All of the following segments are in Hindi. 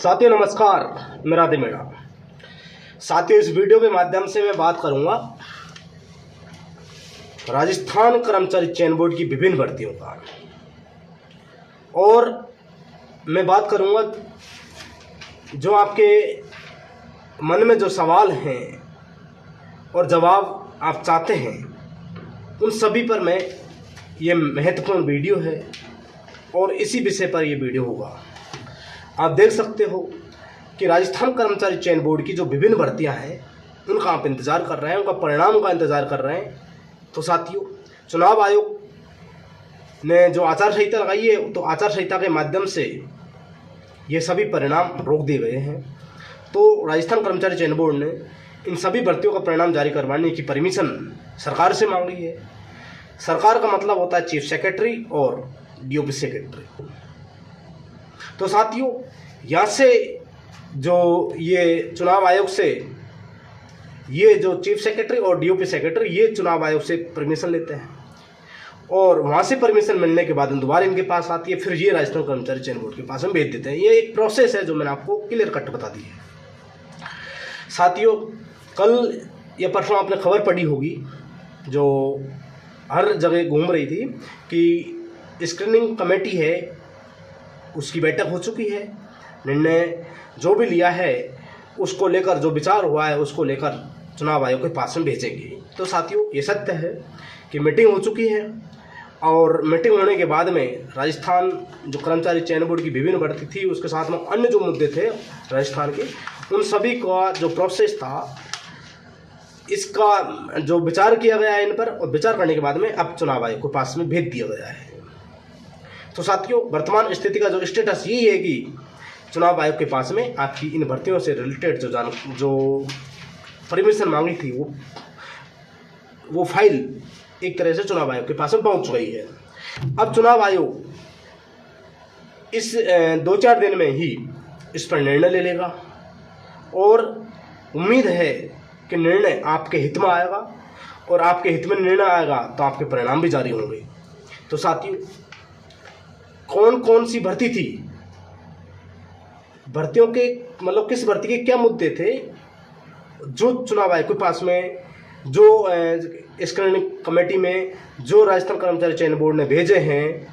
साथियों नमस्कार, मैं राधे मीणा। साथियों, इस वीडियो के माध्यम से मैं बात करूंगा राजस्थान कर्मचारी चयन बोर्ड की विभिन्न भर्तियों का, और मैं बात करूंगा जो आपके मन में जो सवाल हैं और जवाब आप चाहते हैं उन सभी पर मैं ये महत्वपूर्ण वीडियो है और इसी विषय पर ये वीडियो होगा। आप देख सकते हो कि राजस्थान कर्मचारी चयन बोर्ड की जो विभिन्न भर्तियां हैं उनका आप इंतज़ार कर रहे हैं, उनका परिणाम का इंतज़ार कर रहे हैं। तो साथियों, चुनाव आयोग ने जो आचार संहिता लगाई है तो आचार संहिता के माध्यम से ये सभी परिणाम रोक दिए गए हैं। तो राजस्थान कर्मचारी चयन बोर्ड ने इन सभी भर्तियों का परिणाम जारी करवाने की परमिशन सरकार से मांगी है। सरकार का मतलब होता है चीफ सेक्रेटरी और डीओपी सेक्रेटरी। तो साथियों, यहाँ से जो ये चुनाव आयोग से ये जो चीफ सेक्रेटरी और डीओपी सेक्रेटरी ये चुनाव आयोग से परमिशन लेते हैं और वहाँ से परमिशन मिलने के बाद दोबारा इनके पास आती है, फिर ये राजस्थान कर्मचारी चयन बोर्ड के पास में भेज देते हैं। ये एक प्रोसेस है जो मैंने आपको क्लियर कट बता दी है। साथियों, कल या परसों आपने खबर पढ़ी होगी जो हर जगह घूम रही थी कि स्क्रीनिंग कमेटी है उसकी बैठक हो चुकी है। निर्णय जो भी लिया है उसको लेकर, जो विचार हुआ है उसको लेकर चुनाव आयोग के पास में भेजेंगे। तो साथियों, ये सत्य है कि मीटिंग हो चुकी है और मीटिंग होने के बाद में राजस्थान जो कर्मचारी चयन बोर्ड की विभिन्न भर्ती थी उसके साथ में अन्य जो मुद्दे थे राजस्थान के, उन सभी का जो प्रोसेस था इसका जो विचार किया गया है इन पर, और विचार करने के बाद में अब चुनाव आयोग के पास में भेज दिया गया है। तो साथियों, वर्तमान स्थिति का जो स्टेटस यही है कि चुनाव आयोग के पास में आपकी इन भर्तियों से रिलेटेड जो परमिशन मांगी थी वो फाइल एक तरह से चुनाव आयोग के पास में पहुंच गई है। अब चुनाव आयोग इस 2-4 दिन में ही इस पर निर्णय ले लेगा और उम्मीद है कि निर्णय आपके हित में आएगा, और आपके हित में निर्णय आएगा तो आपके परिणाम भी जारी होंगे। तो साथियों, कौन कौन सी भर्ती थी, भर्तियों के मतलब किस भर्ती के क्या मुद्दे थे जो चुनाव आयोग के पास में, जो स्क्रीनिंग कमेटी में जो राजस्थान कर्मचारी चयन बोर्ड ने भेजे हैं,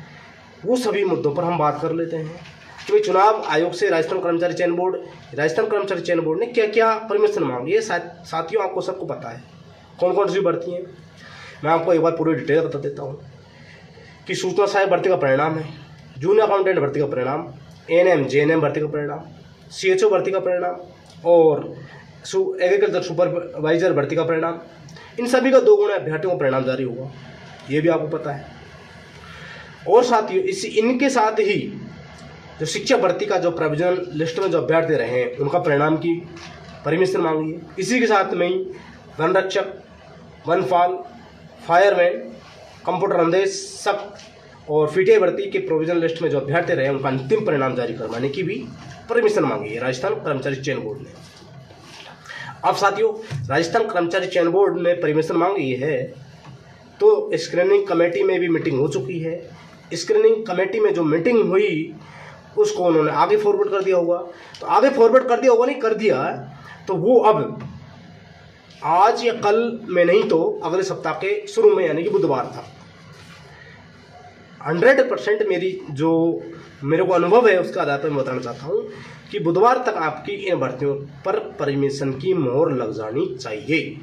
वो सभी मुद्दों पर हम बात कर लेते हैं कि चुनाव आयोग से राजस्थान कर्मचारी चयन बोर्ड ने क्या क्या परमिशन मांगी है। साथियों, आपको सबको पता है कौन कौन सी भर्ती हैं। मैं आपको एक बार पूरी डिटेल बता देता हूँ कि सूचना सहायक भर्ती का परिणाम है, जूनियर अकाउंटेंट भर्ती का परिणाम, एएनएम जेएनएम भर्ती का परिणाम, सीएचओ भर्ती का परिणाम और एग्रीकल्चर सुपरवाइजर भर्ती का परिणाम। इन सभी का 2 गुना अभ्यर्थियों को परिणाम जारी हुआ, ये भी आपको पता है। और साथियों, इनके साथ ही जो शिक्षक भर्ती का जो प्रोविजनल लिस्ट में जो अभ्यर्थी रहे हैं उनका परिणाम की परमिशन मांगी है। इसी के साथ में ही वन रक्षक, वनपाल, फायरमैन, कंप्यूटर अनुदेशक और फिटे भर्ती के प्रोविजनल लिस्ट में जो अभ्यर्थी रहे उनका अंतिम परिणाम जारी करवाने की भी परमिशन मांगी है राजस्थान कर्मचारी चयन बोर्ड ने। अब साथियों, राजस्थान कर्मचारी चयन बोर्ड ने परमिशन मांगी है तो स्क्रीनिंग कमेटी में भी मीटिंग हो चुकी है। स्क्रीनिंग कमेटी में जो मीटिंग हुई उसको उन्होंने आगे फॉरवर्ड कर दिया होगा। तो आगे फॉरवर्ड कर दिया होगा, नहीं कर दिया, तो वो अब आज या कल में नहीं तो अगले सप्ताह के शुरू में यानी कि बुधवार था। 100% मेरे को अनुभव है उसके आधार पर मैं बताना चाहता हूँ कि बुधवार तक आपकी इन भर्तियों पर परमिशन की मोहर लग जानी चाहिए।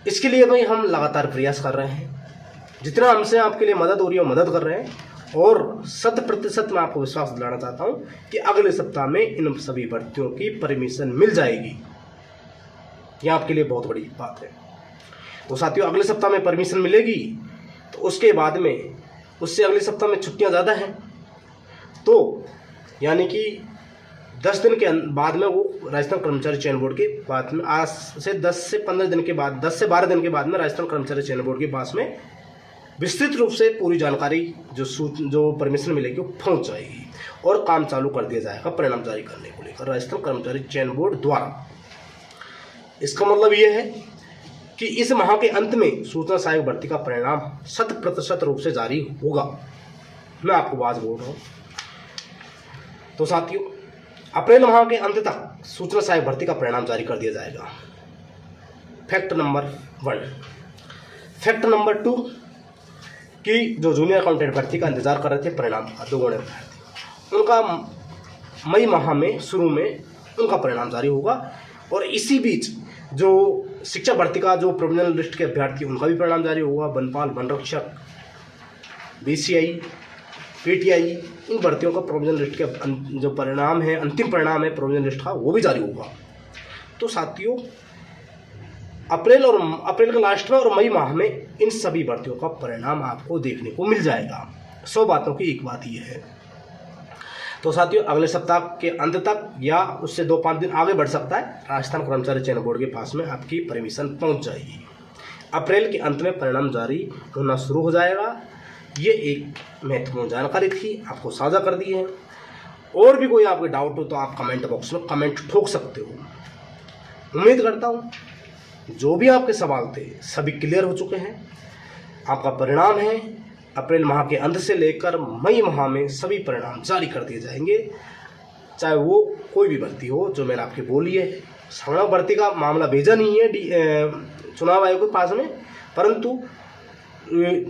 इसके लिए भाई हम लगातार प्रयास कर रहे हैं, जितना हमसे आपके लिए मदद हो रही है मदद कर रहे हैं, और 100% मैं आपको विश्वास दिलाना चाहता हूँ कि अगले सप्ताह में इन सभी भर्तियों की परमिशन मिल जाएगी। यह आपके लिए बहुत बड़ी बात है। तो साथियों, अगले सप्ताह में परमिशन मिलेगी तो उसके बाद में, उससे अगले सप्ताह में छुट्टियां ज़्यादा हैं, तो यानी कि 10 दिन के बाद में वो राजस्थान कर्मचारी चयन बोर्ड के बाद में, आज से 10 से 15 दिन के बाद, 10 से 12 दिन के बाद में राजस्थान कर्मचारी चयन बोर्ड के पास में विस्तृत रूप से पूरी जानकारी जो परमिशन मिलेगी वो पहुंच जाएगी और काम चालू कर दिया जाएगा परिणाम जारी करने को लेकर राजस्थान कर्मचारी चयन बोर्ड द्वारा। इसका मतलब ये है कि इस माह के अंत में सूचना सहायक भर्ती का परिणाम 100% रूप से जारी होगा। मैं आपको बात बोल रहा हूँ। तो साथियों, अप्रैल माह के अंत तक सूचना सहायक भर्ती का परिणाम जारी कर दिया जाएगा। Fact number 1। फैक्ट नंबर 2 कि जो जूनियर अकाउंटेंट भर्ती का इंतजार कर रहे थे परिणाम 2 अभ्यर्थी, उनका मई माह में शुरू में उनका परिणाम जारी होगा। और इसी बीच जो शिक्षक भर्ती का जो प्रोविजनल लिस्ट के अभ्यर्थी उनका भी परिणाम जारी होगा। वनपाल, वनरक्षक, बीसीआई, पीटीआई, इन भर्तियों का प्रोविजनल लिस्ट के जो परिणाम है, अंतिम परिणाम है प्रोविजनल लिस्ट का, वो भी जारी होगा। तो साथियों, अप्रैल के लास्ट में और मई माह में इन सभी भर्तियों का परिणाम आपको देखने को मिल जाएगा। 100 बातों की एक बात ये है। तो साथियों, अगले सप्ताह के अंत तक या उससे 2-5 दिन आगे बढ़ सकता है, राजस्थान कर्मचारी चयन बोर्ड के पास में आपकी परमिशन पहुंच जाएगी। अप्रैल के अंत में परिणाम जारी होना शुरू हो जाएगा। ये एक महत्वपूर्ण जानकारी थी, आपको साझा कर दी है। और भी कोई आपके डाउट हो तो आप कमेंट बॉक्स में कमेंट ठोक सकते हो। उम्मीद करता हूँ जो भी आपके सवाल थे सभी क्लियर हो चुके हैं। आपका परिणाम है अप्रैल माह के अंत से लेकर मई माह में सभी परिणाम जारी कर दिए जाएंगे, चाहे वो कोई भी भर्ती हो जो मैंने आपकी बोली है। संगणक भर्ती का मामला भेजा नहीं है चुनाव आयोग के पास में, परंतु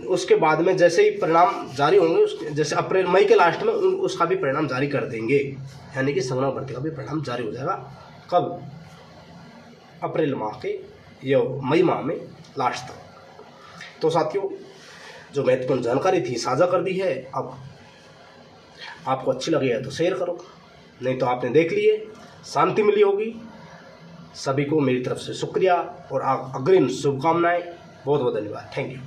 उसके बाद में जैसे ही परिणाम जारी होंगे, जैसे मई के लास्ट में उसका भी परिणाम जारी कर देंगे, यानी कि संगणक भर्ती का भी परिणाम जारी हो जाएगा। कब? अप्रैल माह के या मई माह में लास्ट तक। तो साथियों, जो महत्वपूर्ण जानकारी थी साझा कर दी है। अब आपको अच्छी लगी है तो शेयर करो, नहीं तो आपने देख लिए, शांति मिली होगी। सभी को मेरी तरफ से शुक्रिया और अग्रिम शुभकामनाएं। बहुत बहुत धन्यवाद। Thank you.